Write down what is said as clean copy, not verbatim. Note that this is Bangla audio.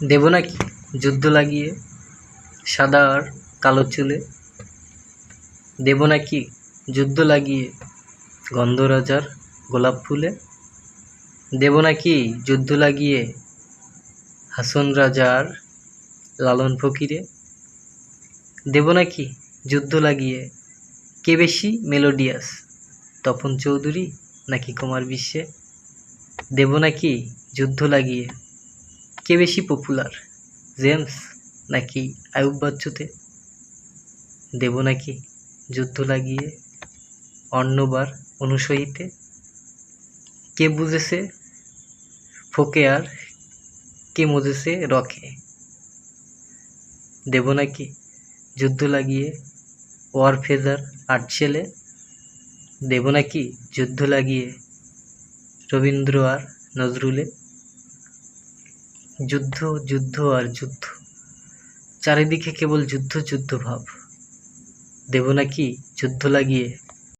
দেব নাকি যুদ্ধ লাগিয়ে সাদা আর কালো চুলে? দেব নাকি যুদ্ধ লাগিয়ে গন্ধরাজার গোলাপ ফুলে? দেব নাকি যুদ্ধ লাগিয়ে হাসন রাজার লালন ফকিরে? দেব নাকি যুদ্ধ লাগিয়ে কে বেশি মেলোডিয়াস, তপন চৌধুরী নাকি কুমার বিশ্বে? দেব নাকি যুদ্ধ লাগিয়ে কে বেশি পপুলার, জেমস নাকি আয়ুব বাচ্চুতে? দেব নাকি যুদ্ধ লাগিয়ে অন্যবার অনুসহিতে? কে বুঝেছে ফোকে আর কে মজেছে রকে? দেব নাকি যুদ্ধ লাগিয়ে ওয়ারফেজার আর্টশেলে? দেব নাকি যুদ্ধ লাগিয়ে রবীন্দ্র আর নজরুলে? যুদ্ধ যুদ্ধ আর যুদ্ধ, চারিদিকে কেবল যুদ্ধ যুদ্ধ ভাব। দেব নাকি যুদ্ধ লাগিয়ে